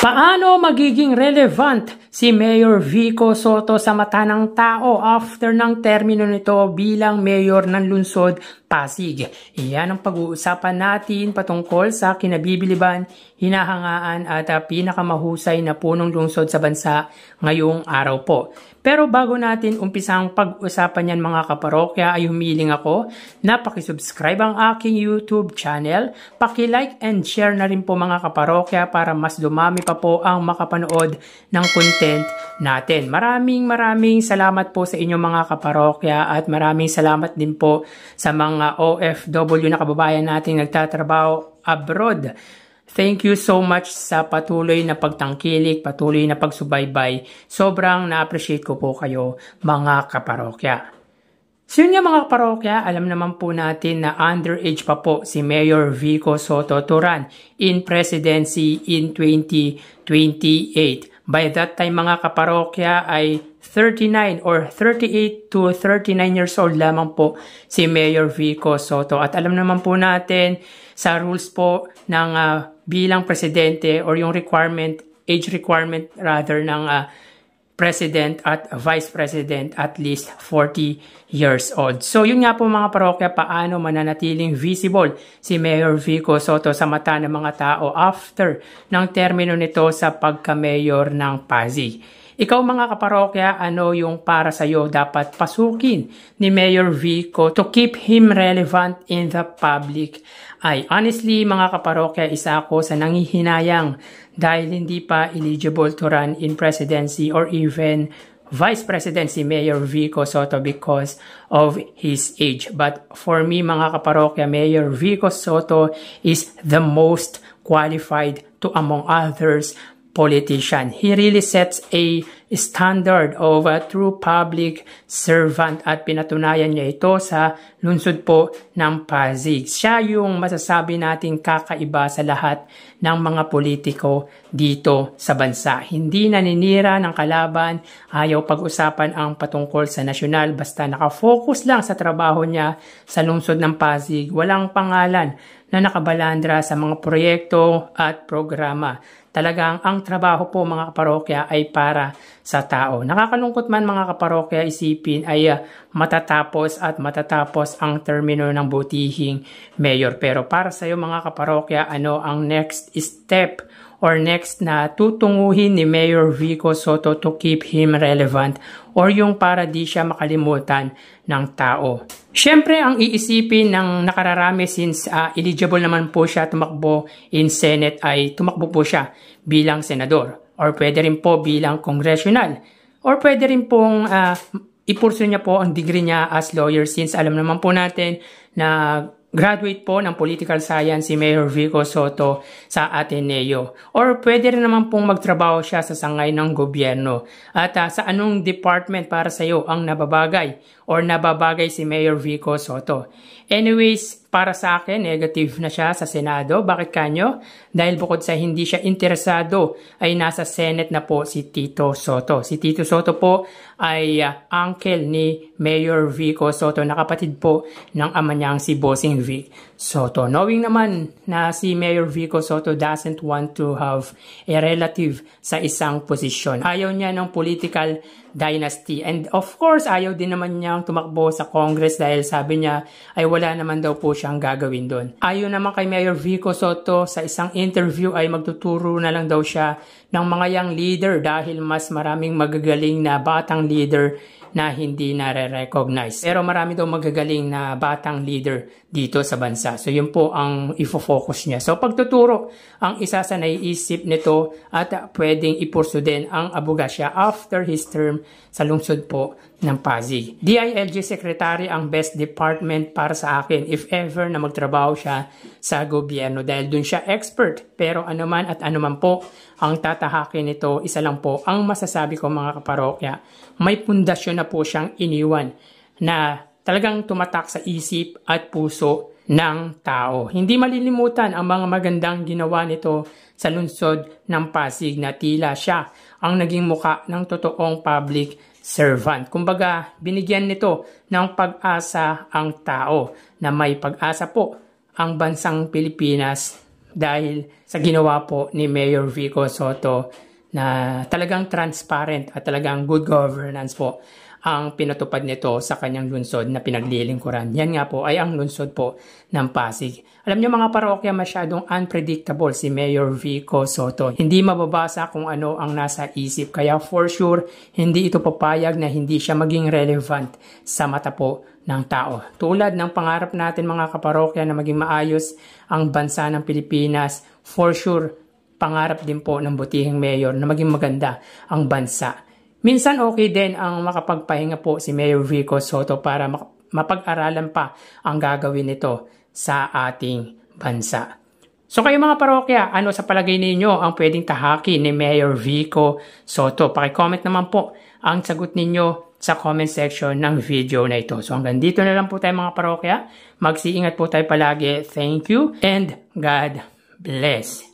Paano magiging relevant si Mayor Vico Sotto sa mata ng tao after ng termino nito bilang mayor ng lungsod Pasig? Iyan ang pag-uusapan natin patungkol sa kinabibiliban, hinahangaan at pinakamahusay na punong lungsod sa bansa ngayong araw po. Pero bago natin umpisang pag-usapan yan mga kaparokya ay humiling ako na pakisubscribe ang aking YouTube channel, paki-like and share na rin po mga kaparokya para mas dumami pa po ang makapanood ng content natin. Maraming salamat po sa inyong mga kaparokya at maraming salamat din po sa mga OFW na kababayan nating nagtatrabaho abroad. Thank you so much sa patuloy na pagtangkilik, patuloy na pagsubaybay. Sobrang na-appreciate ko po kayo mga kaparokya. So yun nga mga kaparokya, alam naman po natin na underage pa po si Mayor Vico Sotto to run in presidency in 2028. By that time mga kaparokya ay 39 or 38 to 39 years old lamang po si Mayor Vico Sotto. At alam naman po natin sa rules po ng bilang presidente or yung age requirement rather ng president at vice president at least 40 years old. So yun nga po mga parokya, paano mananatiling visible si Mayor Vico Sotto sa mata ng mga tao after ng termino nito sa pagka-mayor ng Pasig. Ikaw mga kaparokya, ano yung para sa'yo dapat pasukin ni Mayor Vico to keep him relevant in the public eye? Honestly mga kaparokya, isa ako sa nangihinayang dahil hindi pa eligible to run in presidency or even vice presidency Mayor Vico Sotto because of his age. But for me mga kaparokya, Mayor Vico Sotto is the most qualified to among others politician. He really sets a standard of a true public servant at pinatunayan niya ito sa lungsod po ng Pasig. Siya yung masasabi nating kakaiba sa lahat ng mga politiko dito sa bansa. Hindi naninira ng kalaban, ayaw pag-usapan ang patungkol sa nasyonal, basta nakafocus lang sa trabaho niya sa lungsod ng Pasig. Walang pangalan na nakabalandra sa mga proyekto at programa. Talagang ang trabaho po mga kaparokya ay para sa tao. Nakakalungkot man mga kaparokya isipin ay matatapos ang termino ng butihing mayor. Pero para sa iyo mga kaparokya, ano ang next step or next na tutunguhin ni Mayor Vico Sotto to keep him relevant or yung para di siya makalimutan ng tao? Siyempre, ang iisipin ng nakararami since eligible naman po siya tumakbo in Senate ay tumakbo po siya bilang senador or pwede rin po bilang congressional or pwede rin pong ipurso niya po ang degree niya as lawyer since alam naman po natin na graduate po ng political science si Mayor Vico Sotto sa Ateneo. Or pwede rin naman pong magtrabaho siya sa sangay ng gobyerno. At sa anong department para sa iyo ang nababagay or nababagay si Mayor Vico Sotto? Anyways, para sa akin, negative na siya sa Senado. Bakit kanyo? Dahil bukod sa hindi siya interesado, ay nasa Senate na po si Tito Sotto. Si Tito Sotto po ay uncle ni Mayor Vico Sotto, na kapatid po ng ama niyang si Bossing Vic Sotto. Knowing naman na si Mayor Vico Sotto doesn't want to have a relative sa isang posisyon. Ayaw niya ng political dynasty. And of course, ayaw din naman niyang tumakbo sa Congress dahil sabi niya ay wala naman daw po siyang gagawin doon. Ayaw naman kay Mayor Vico Sotto, sa isang interview ay magtuturo na lang daw siya ng mga young leader dahil mas maraming magagaling na batang leader na hindi nare-recognize. Pero marami daw magagaling na batang leader dito sa bansa. So yun po ang ifo-focus niya. So pagtuturo ang isa sa naiisip nito at pwedeng ipurso din ang abogasya after his term sa lungsod po ng Pasig. DILG Secretary ang best department para sa akin if ever na magtrabaho siya sa gobyerno dahil dun siya expert. Pero anuman at anuman po ang tatahakin nito, isa lang po ang masasabi ko mga kaparokya, may pundasyon na po siyang iniwan na talagang tumatak sa isip at puso ng tao. Hindi malilimutan ang mga magandang ginawa nito sa lungsod ng Pasig na tila siya ang naging muka ng totoong public servant. Kumbaga, binigyan nito ng pag-asa ang tao na may pag-asa po ang bansang Pilipinas dahil sa ginawa po ni Mayor Vico Sotto na talagang transparent at talagang good governance po ang pinatupad nito sa kanyang lungsod na pinaglilingkuran. Yan nga po ay ang lungsod po ng Pasig. Alam niyo mga parokya, masyadong unpredictable si Mayor Vico Sotto. Hindi mababasa kung ano ang nasa isip. Kaya for sure, hindi ito papayag na hindi siya maging relevant sa mata po ng tao. Tulad ng pangarap natin mga kaparokya na maging maayos ang bansa ng Pilipinas, for sure, pangarap din po ng butihing mayor na maging maganda ang bansa. Minsan okay din ang makapagpahinga po si Mayor Vico Sotto para mapag-aralan pa ang gagawin nito sa ating bansa. So kayo mga parokya, ano sa palagay ninyo ang pwedeng tahaki ni Mayor Vico Sotto? Paki-comment naman po ang sagot ninyo sa comment section ng video na ito. So hanggang dito na lang po tayo mga parokya. Mag-iingat po tayo palagi. Thank you and God bless.